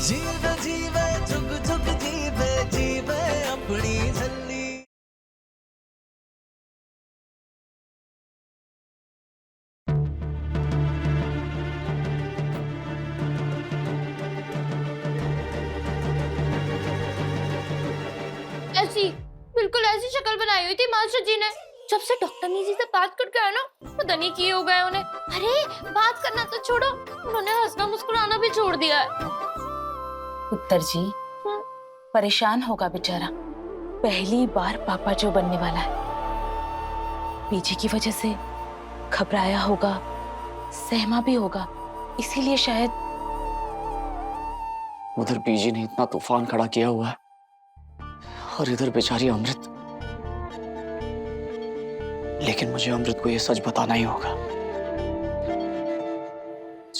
जीवे जीवे जुग जुग जीवे जीवे अपनी झल्ली। ऐसी बिल्कुल ऐसी शक्ल बनाई हुई थी मास्टर जी ने। जब से डॉक्टर ने जी से बात करके आया ना, पता नहीं किए हो गए उन्हें। अरे बात करना तो छोड़ो, उन्होंने हंसना मुस्कुराना भी छोड़ दिया है। उत्तर जी परेशान होगा बेचारा, पहली बार पापा जो बनने वाला है। पीजी की वजह से घबराया होगा, सहमा भी होगा, इसीलिए शायद। उधर पीजी ने इतना तूफान खड़ा किया हुआ है और इधर बेचारी अमृत। लेकिन मुझे अमृत को यह सच बताना ही होगा।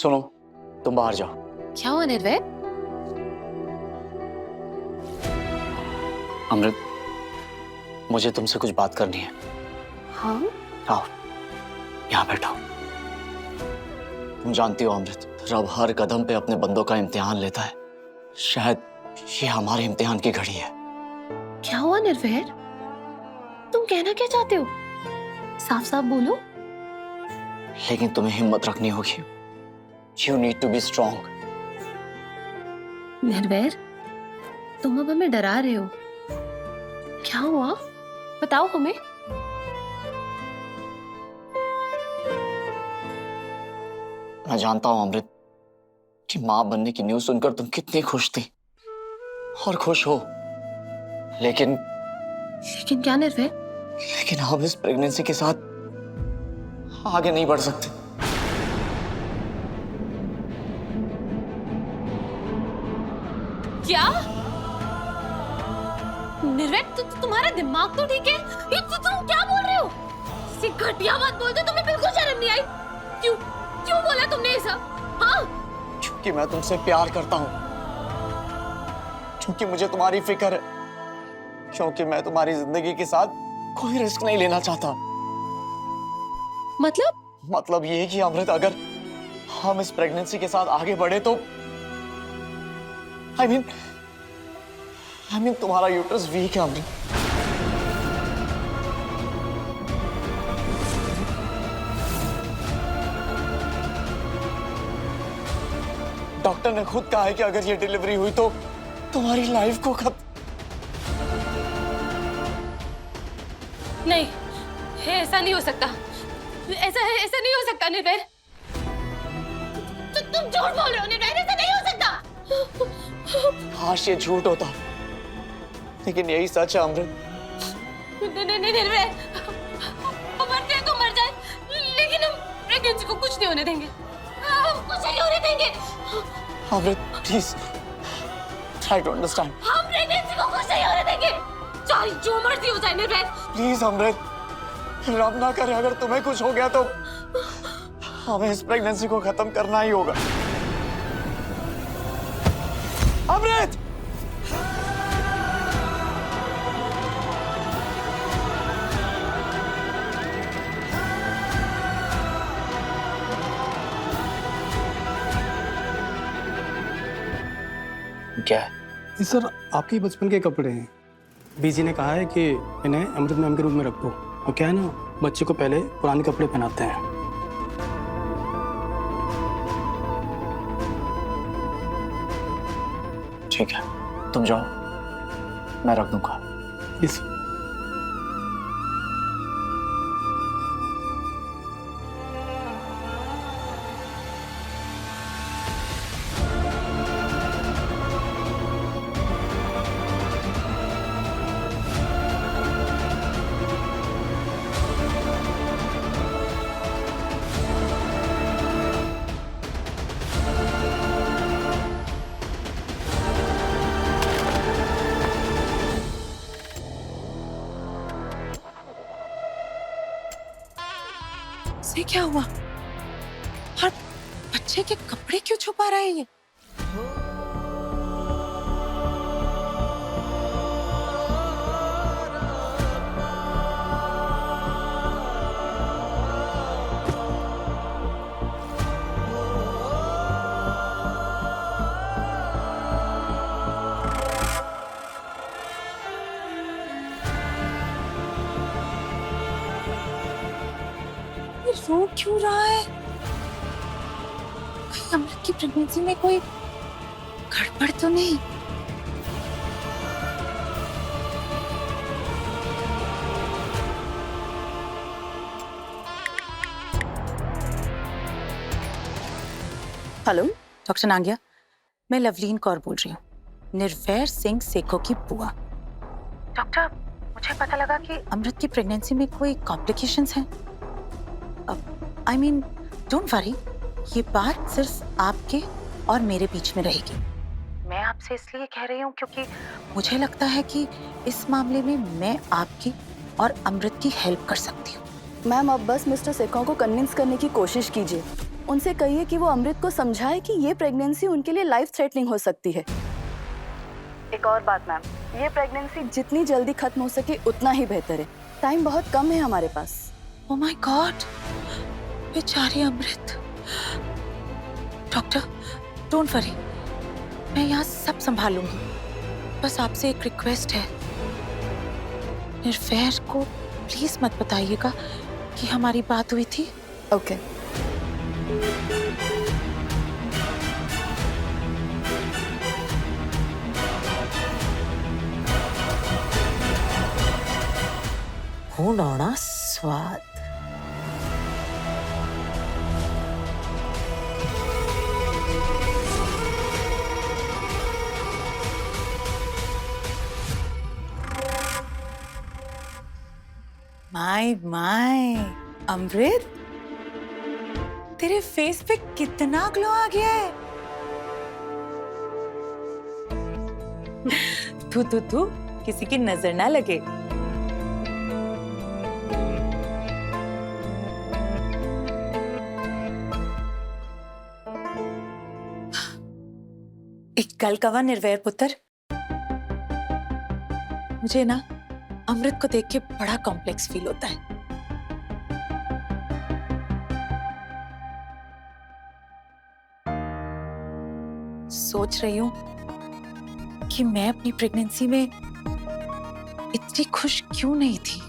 सुनो, तुम बाहर जाओ। क्या हुआ निर्भय? अमृत, मुझे तुमसे कुछ बात करनी है। हाँ? आओ, यहाँ बैठो। तुम जानती हो अमृत, रब हर कदम पे अपने बंदों का इम्तिहान लेता है। शायद ये हमारे इम्तिहान की घड़ी है। क्या हुआ निर्भय? तुम कहना क्या चाहते हो? साफ साफ बोलो। लेकिन तुम्हें हिम्मत रखनी होगी। You need to be strong. निर्भय, तुम अब हमें डरा रहे हो। क्या हुआ? बताओ हमें। मैं जानता हूं अमृत कि मां बनने की न्यूज़ सुनकर तुम कितनी खुश थी और खुश हो। लेकिन क्या निर्भय? लेकिन हम इस प्रेगनेंसी के साथ आगे नहीं बढ़ सकते। क्या? निर्भय, तुम्हारा दिमाग तो ठीक है? ये तुम क्या बोल रहे हो? किसी घटिया बात बोलते तुम्हें बिल्कुल शर्म नहीं आई? क्यों क्यों बोला तुमने ये सब? हाँ? क्योंकि मैं तुमसे प्यार करता हूं, क्योंकि मुझे तुम्हारी फिक्र है, क्योंकि मैं तुम्हारी जिंदगी के साथ कोई रिस्क नहीं लेना चाहता। मतलब ये है कि अमृत, अगर हम इस प्रेगनेंसी के साथ आगे बढ़े तो I mean तुम्हारा यूट्रस वीक है अमृत। डॉक्टर ने खुद कहा है कि अगर ये डिलीवरी हुई तो तुम्हारी लाइफ को नहीं, ऐसा नहीं हो सकता। ऐसा नहीं हो सकता निर्भय। तुम झूठ बोल रहे हो निर्भय, ऐसा नहीं हो सकता। काश ये झूठ होता, लेकिन यही सच है अमृत। नहीं निर्भय, मरते हैं तो मर जाए, लेकिन हम प्रेगनेंसी को कुछ नहीं होने देंगे। हम कुछ नहीं होने देंगे। अमृत प्लीज ट्राई टू अंडरस्टैंड। हम प्रेगनेंसी को कुछ नहीं होने देंगे, चाहे जो मर्जी हो जाए निर्भय। प्लीज अमृत, रब ना करे अगर तुम्हें कुछ हो गया तो हमें इस प्रेगनेंसी को खत्म करना ही होगा। अमृत! क्या है? ये सर आपके बचपन के कपड़े हैं। बीजी ने कहा है कि इन्हें अमृत मैम के रूम में रखो। और क्या है ना, बच्चे को पहले पुराने कपड़े पहनाते हैं। ठीक है, तुम जाओ, मैं रख दूंगा। इस से क्या हुआ? और बच्चे के कपड़े क्यों छुपा रहा है ये? रो क्यों रहा है? कहीं अमृत की प्रेगनेंसी में कोई गड़बड़ तो नहीं? हेलो डॉक्टर नांगिया, मैं लवलीन कौर बोल रही हूँ, निर्वैर सिंह सेखो की बुआ। डॉक्टर, मुझे पता लगा कि अमृत की प्रेगनेंसी में कोई कॉम्प्लिकेशंस हैं। आई मीन डोंट वरी, ये बात सिर्फ आपके और मेरे बीच में रहेगी। मैं आपसे इसलिए कह रही हूँ क्योंकि मुझे लगता है कि इस मामले में मैं आपकी और अमृत की हेल्प कर सकती हूँ। मैम, अब बस मिस्टर सेखों को कन्विंस करने की कोशिश कीजिए। उनसे कहिए कि वो अमृत को समझाए कि ये प्रेगनेंसी उनके लिए लाइफ थ्रेटनिंग हो सकती है। एक और बात मैम, ये प्रेगनेंसी जितनी जल्दी खत्म हो सके उतना ही बेहतर है। टाइम बहुत कम है हमारे पास। ओह माय गॉड, बेचारी अमृत। डॉक्टर डोंट वरी, मैं यहाँ सब संभाल लूंगी। बस आपसे एक रिक्वेस्ट है, निर्वैर को प्लीज मत बताइएगा कि हमारी बात हुई थी। ओके। खून स्वाद। माय अमृत, तेरे फेस पे कितना ग्लो आ गया है। तू किसी की नजर ना लगे। एक गल कवा निर्वैर पुत्र, मुझे ना अमृत को देख के बड़ा कॉम्प्लेक्स फील होता है। सोच रही हूं कि मैं अपनी प्रेगनेंसी में इतनी खुश क्यों नहीं थी।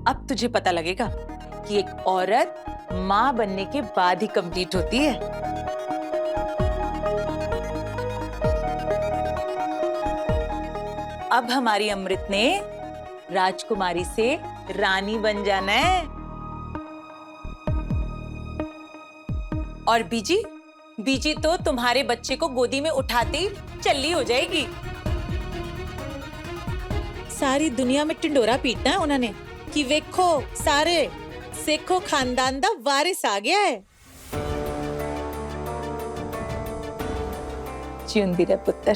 अब तुझे पता लगेगा कि एक औरत मां बनने के बाद ही कंप्लीट होती है। अब हमारी अमृत ने राजकुमारी से रानी बन जाना है। और बीजी तो तुम्हारे बच्चे को गोदी में उठाते ही चल्ली हो जाएगी। सारी दुनिया में टिंडोरा पीटना है उन्होंने कि वेखो सारे सेखो खानदान दा वारिस आ गया है। जिंदी रह पुत्र।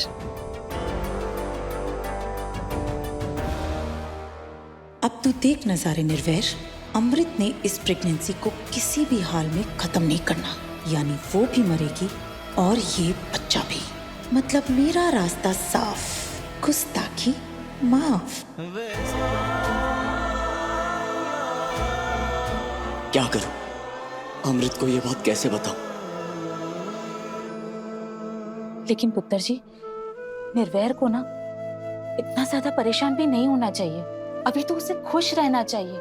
अब तू देख नजारे निर्वैर, अमृत ने इस प्रेगनेंसी को किसी भी हाल में खत्म नहीं करना, यानी वो भी मरेगी और ये बच्चा भी। मतलब मेरा रास्ता साफ, गुस्ताखी माफ। क्या करूं? अमृत को ये बात कैसे बताऊं? लेकिन पुत्र जी, निर्वैर को ना इतना ज्यादा परेशान भी नहीं होना चाहिए। अभी तो उसे खुश रहना चाहिए,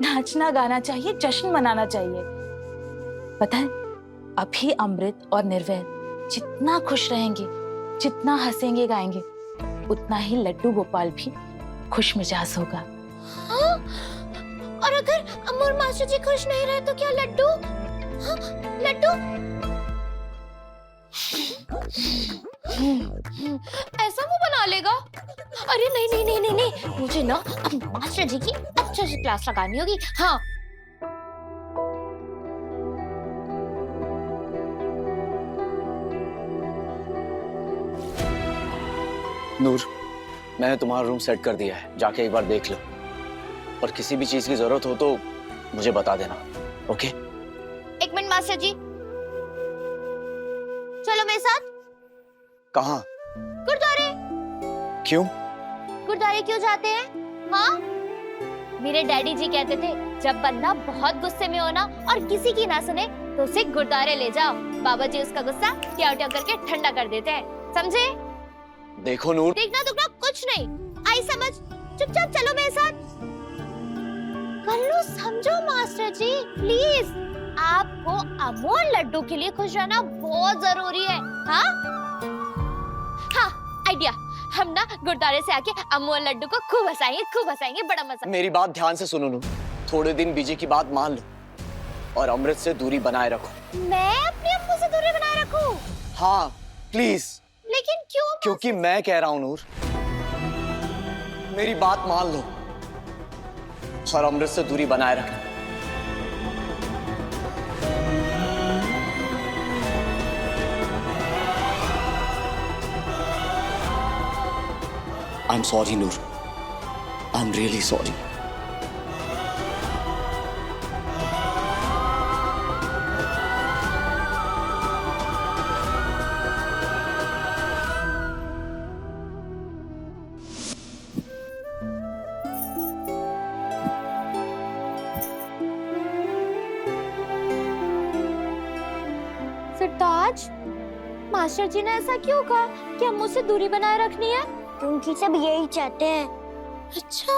नाचना गाना चाहिए, जश्न मनाना चाहिए। पता है, अभी अमृत और निर्वैर जितना खुश रहेंगे, जितना हंसेंगे गाएंगे, उतना ही लड्डू गोपाल भी खुश मिजाज होगा। हाँ? और अगर अमूर मास्टर जी खुश नहीं रहे तो क्या लड्डू? हाँ? लड्डू ऐसा वो बना लेगा? अरे नहीं नहीं नहीं नहीं नहीं, मुझे ना अब मास्टर जी की अच्छे से क्लास लगानी होगी। हाँ नूर, मैंने तुम्हारा रूम सेट कर दिया है, जाके एक बार देख लो। और किसी भी चीज की जरूरत हो तो मुझे बता देना, ओके? एक मिनट मास्टर जी, चलो मेरे साथ। कहाँ? गुरुद्वारे। क्यों? गुरुद्वारे क्यों जाते हैं? हाँ, मेरे डैडी जी कहते थे जब बंदा बहुत गुस्से में हो ना और किसी की ना सुने तो उसे गुरुद्वारे ले जाओ। बाबा जी उसका गुस्सा ट्याव ट्याव करके ठंडा कर देते हैं, समझे? देखो नूर, देखना दुखना कुछ नहीं, आई समझ, चुपचाप चलो मेरे साथ। कल्लू समझो मास्टर जी, प्लीज। आपको अमोल लड्डू के लिए खुश रहना बहुत जरूरी है। हाँ हाँ, आइडिया। हम ना गुरुद्वारे से आके अमोल लड्डू को खूब हंसाएंगे, बड़ा मजा। मेरी बात ध्यान से सुनो नूर, थोड़े दिन बीजी की बात मान लो और अमृत से दूरी बनाए रखो। मैं अपने अम्मू से दूरी बनाए रखूं? हाँ प्लीज। लेकिन क्यों? क्योंकि मैं कह रहा हूं नूर, मेरी बात मान लो और अमृत से दूरी बनाए रखना। I'm sorry, Noor. I'm really sorry. Sirtaj, master ji ने ऐसा क्यों कहा कि अम्मू से दूरी बनाए रखनी है? क्योंकि सब यही चाहते हैं। अच्छा,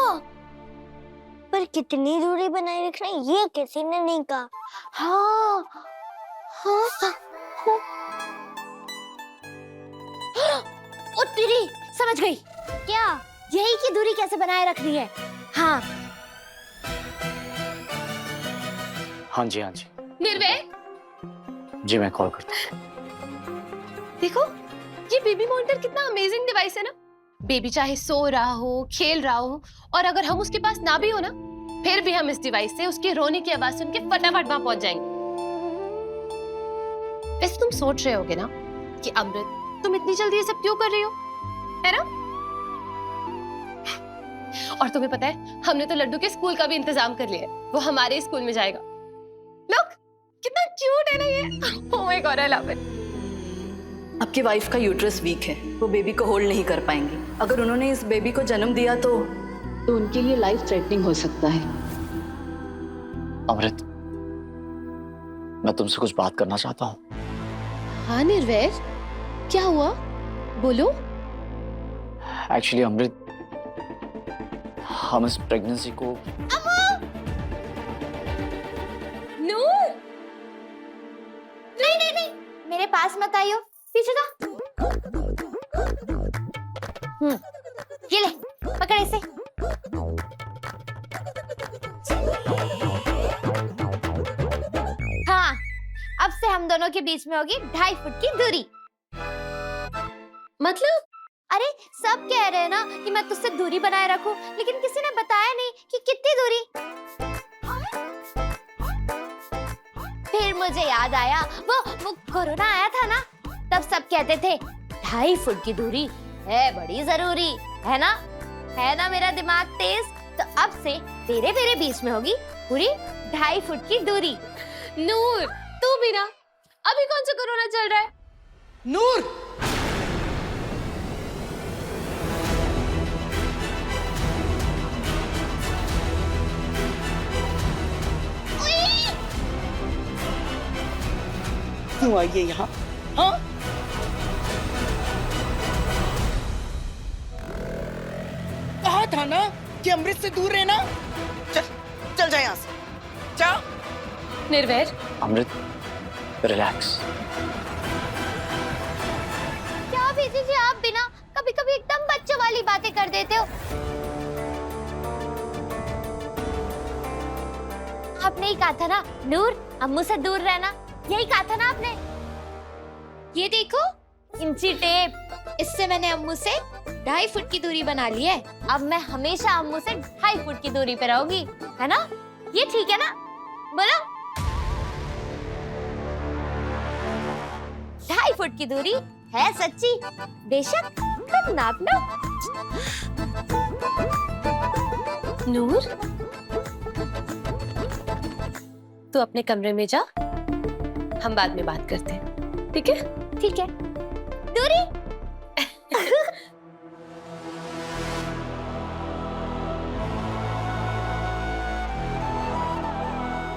पर कितनी दूरी बनाए रखना ये किसी ने नहीं कहा। हाँ हाँ हाँ। ओ तेरी, समझ गई। क्या? यही की दूरी कैसे बनाए रखनी है। हाँ हाँ जी, हाँ जी। निर्भय, जी मैं कॉल करता हूँ। देखो, ये बेबी मॉनिटर कितना अमेजिंग डिवाइस है ना। बेबी चाहे सो रहा हो, खेल रहा हो, और अगर हम उसके पास ना भी हो ना, फिर भी हम इस डिवाइस से उसके रोने की आवाज सुन के फटाफट वहां पहुंच जाएंगे। वैसे तुम सोच रहे होगे ना कि अमृत, तुम इतनी जल्दी ये सब क्यों कर रही हो, है ना? और तुम्हें पता है, हमने तो लड्डू के स्कूल का भी इंतजाम कर लिया है। वो हमारे स्कूल में जाएगा। लुक, कितना क्यूट है ना ये। Oh my God, I love it. आपकी वाइफ का यूट्रस वीक है, वो बेबी को होल्ड नहीं कर पाएंगी। अगर उन्होंने इस बेबी को जन्म दिया तो उनके लिए लाइफ थ्रेटनिंग हो सकता है। अमृत, मैं तुमसे कुछ बात करना चाहता हूँ। हाँ निर्वैर, क्या हुआ, बोलो। एक्चुअली अमृत, हम इस प्रेगनेंसी को नूर, नहीं नहीं नहीं, मेरे पास मत आइयो, पीछे जा। ये ले, पकड़ इसे। हाँ, अब से हम दोनों के बीच में होगी 2.5 फुट की दूरी। मतलब? अरे सब कह रहे हैं ना कि मैं तुझसे दूरी बनाए रखूं, लेकिन किसी ने बताया नहीं कि कितनी दूरी। फिर मुझे याद आया, वो कोरोना आया था ना, तब सब कहते थे 2.5 फुट की दूरी है बड़ी जरूरी, है ना? है ना मेरा दिमाग तेज? तो अब से तेरे मेरे बीच में होगी पूरी 2.5 फुट की दूरी। नूर, तू भी ना, अभी कौन सा कोरोना चल रहा है? नूर, क्यों आई है यहाँ? हाँ, कहा था ना कि अमृत से दूर रहना। चल चल जा यहाँ से, जा। निर्वैर, अमृत, रिलैक्स। क्या बीजी जी, आप बिना कभी कभी एकदम बच्चों वाली बातें कर देते हो। आपने ही कहा था ना नूर, अम्मू से दूर रहना, यही कहा था ना आपने। ये देखो, इंची टेप, इससे मैंने अम्मू से 2.5 फुट की दूरी बना ली है। अब मैं हमेशा अम्मू से 2.5 फुट की दूरी पे रहूंगी, है ना? ये ठीक है ना? बोलो। 2.5 फुट की दूरी है सच्ची, बेशक तुम नापना। नूर, तू अपने कमरे में जा, हम बाद में बात करते हैं, ठीक है? ठीक है। दूरी।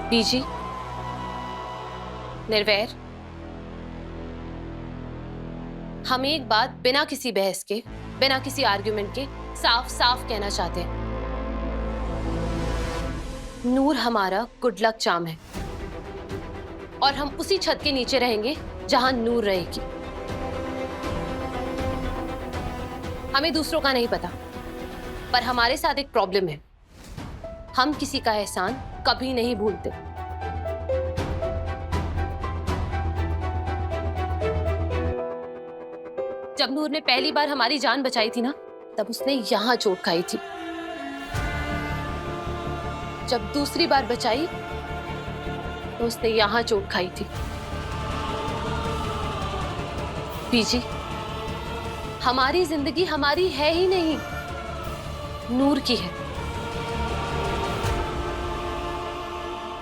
बीजी, निर्वैर, हम एक बात बिना किसी बहस के, बिना किसी आर्गुमेंट के साफ साफ कहना चाहते हैं। नूर हमारा गुड लक चार्म है और हम उसी छत के नीचे रहेंगे जहां नूर रहेगी। हमें दूसरों का नहीं पता, पर हमारे साथ एक प्रॉब्लम है। हम किसी का एहसान कभी नहीं भूलते। जब नूर ने पहली बार हमारी जान बचाई थी ना, तब उसने यहां चोट खाई थी। जब दूसरी बार बचाई तो उसने यहां चोट खाई थी। बीजी, हमारी जिंदगी हमारी है ही नहीं, नूर की है।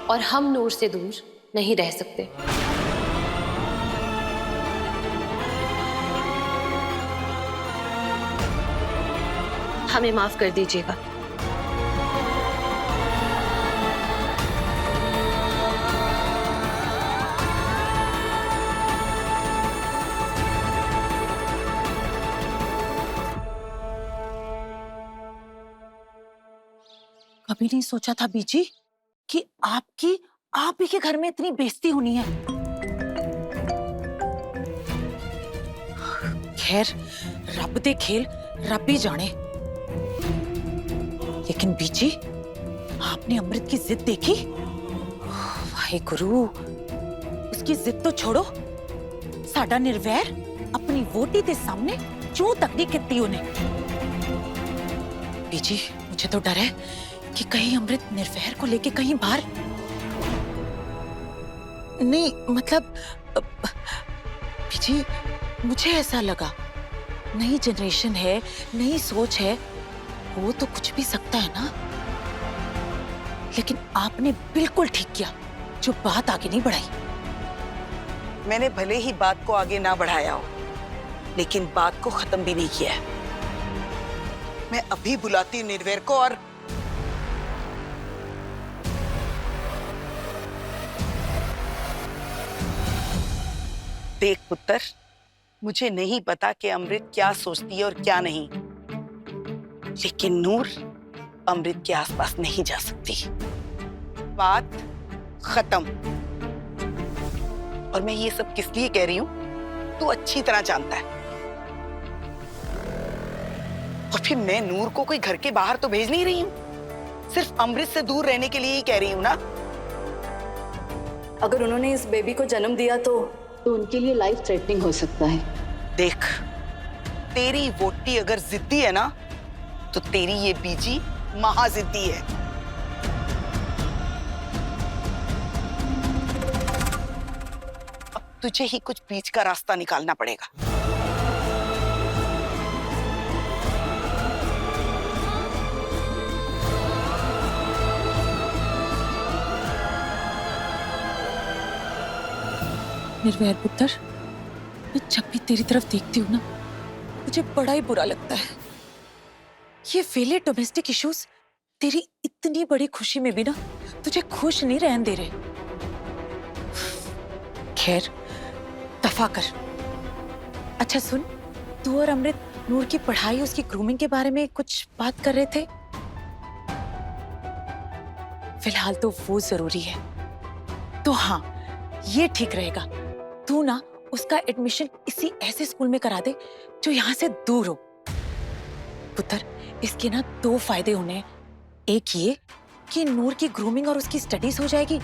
और हम नूर से दूर नहीं रह सकते। हमें माफ कर दीजिएगा। कभी नहीं सोचा था बीजी कि आप ही के घर में इतनी बेइज्जती होनी है। खैर, रब दे खेल रब ही जाने। लेकिन बीजी, आपने अमृत की जिद देखी? वाहे गुरु, उसकी जिद तो छोड़ो, साडा निर्वैर अपनी वोटी के सामने चू तक नहीं किती उन्हें। बीजी, मुझे तो डर है कि कहीं अमृत निर्वैर को लेके कहीं बाहर नहीं, मतलब बीजी, मुझे ऐसा लगा नई जनरेशन है, नई सोच है, वो तो कुछ भी सकता है ना। लेकिन आपने बिल्कुल ठीक किया जो बात आगे नहीं बढ़ाई। मैंने भले ही बात को आगे ना बढ़ाया हो, लेकिन बात को खत्म भी नहीं किया है। मैं अभी बुलाती हूँ निर्वैर को और देख पुत्र, मुझे नहीं पता कि अमृत क्या सोचती है और क्या नहीं, लेकिन नूर अमृत के आसपास नहीं जा सकती। बात खत्म। और मैं ये सब किस लिए कह रही हूं, तू अच्छी तरह जानता है। और फिर मैं नूर को कोई घर के बाहर तो भेज नहीं रही हूं, सिर्फ अमृत से दूर रहने के लिए ही कह रही हूं ना। अगर उन्होंने इस बेबी को जन्म दिया तो उनके लिए लाइफ थ्रेटनिंग हो सकता है। देख, तेरी वोटी अगर जिद्दी है ना, तो तेरी ये बीजी महाजिद्दी है। अब तुझे ही कुछ बीच का रास्ता निकालना पड़ेगा। निर्वैर पुत्र, मैं जब भी तेरी तरफ देखती हूँ ना, मुझे बड़ा ही बुरा लगता है। ये फेले डोमेस्टिक इश्यूज तेरी इतनी बड़ी खुशी में भी ना तुझे खुश नहीं रहने दे रहे। खैर, दफा कर। अच्छा सुन, तू और अमृत नूर की पढ़ाई, उसकी ग्रूमिंग के बारे में कुछ बात कर रहे थे। फिलहाल तो वो जरूरी है। तो हाँ, ये ठीक रहेगा, तू ना उसका एडमिशन इसी ऐसे स्कूल में करा दे जो यहाँ से दूर हो। पुत्र, इसके ना दो फायदे होने हैं। एक ये कि नूर की ग्रूमिंग और उसकी स्टडीज हो जाएगी,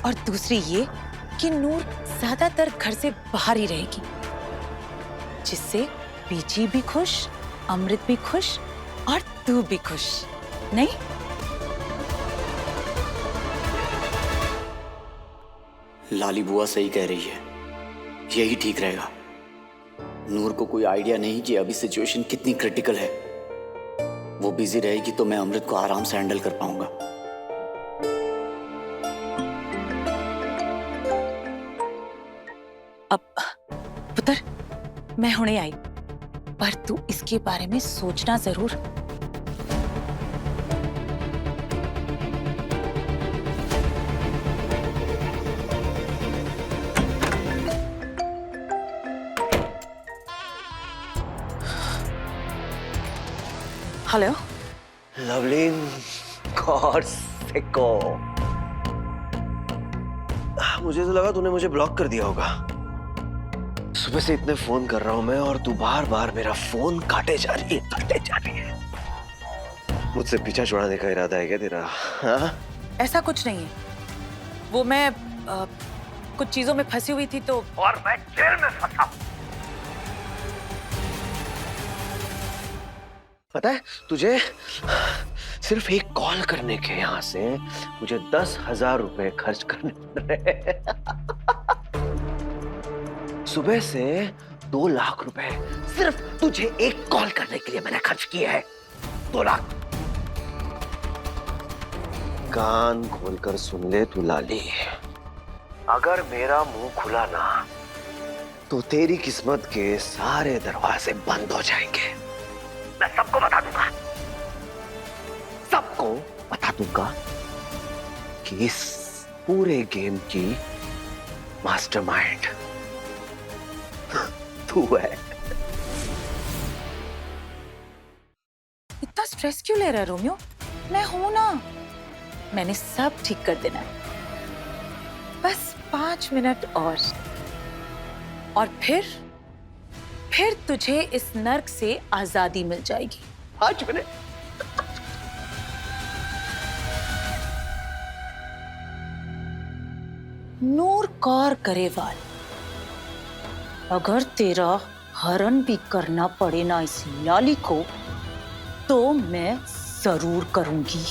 और दूसरी ये कि नूर ज्यादातर घर से बाहर ही रहेगी, जिससे बीजी भी खुश, अमृत भी खुश और तू भी खुश। नहीं? लाली बुआ सही कह रही है, यही ठीक रहेगा। नूर को कोई आइडिया नहीं कि अभी सिचुएशन कितनी क्रिटिकल है। वो बिजी रहेगी तो मैं अमृत को आराम से हैंडल कर पाऊंगा। अब पुत्र, मैं हुणे आई, पर तू इसके बारे में सोचना जरूर। हेलो। लवलीन कॉर्सिको, मुझे तो लगा तूने मुझे ब्लॉक कर दिया होगा। सुबह से इतने फोन कर रहा हूं मैं और तू बार बार मेरा फोन काटे जा रही है। मुझसे पीछा छुड़ाने का इरादा है क्या तेरा? हाँ? ऐसा कुछ नहीं है, वो मैं कुछ चीजों में फंसी हुई थी तो। और मैं जेल में फंसा। पता है तुझे, सिर्फ एक कॉल करने के यहाँ से मुझे 10,000 रुपए खर्च करने पड़ रहे हैं। सुबह से 2 लाख रुपए सिर्फ तुझे एक कॉल करने के लिए मैंने खर्च किए हैं। 2 लाख। कान खोलकर सुन ले तू लाली, अगर मेरा मुंह खुला ना तो तेरी किस्मत के सारे दरवाजे बंद हो जाएंगे। मैं सबको बता दूंगा कि इस पूरे गेम की मास्टरमाइंड तू है। इतना स्ट्रेस क्यों ले रहा है रोमियो? मैं हूं ना, मैंने सब ठीक कर देना है। बस 5 मिनट और फिर तुझे इस नर्क से आजादी मिल जाएगी। 5 मिनट? नूर कौर गरेवाल, अगर तेरा हरण भी करना पड़े ना इस लाली को तो मैं जरूर करूंगी,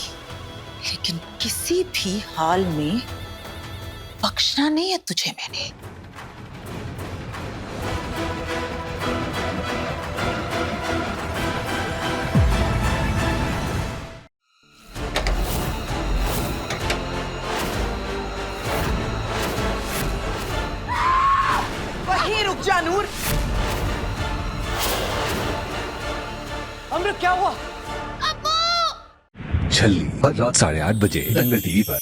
लेकिन किसी भी हाल में बख्शना नहीं है तुझे मैंने। वहीं रुक जा नूर। अमृत क्या हुआ? छल्ली, रात 8:30 बजे दंगल टीवी पर।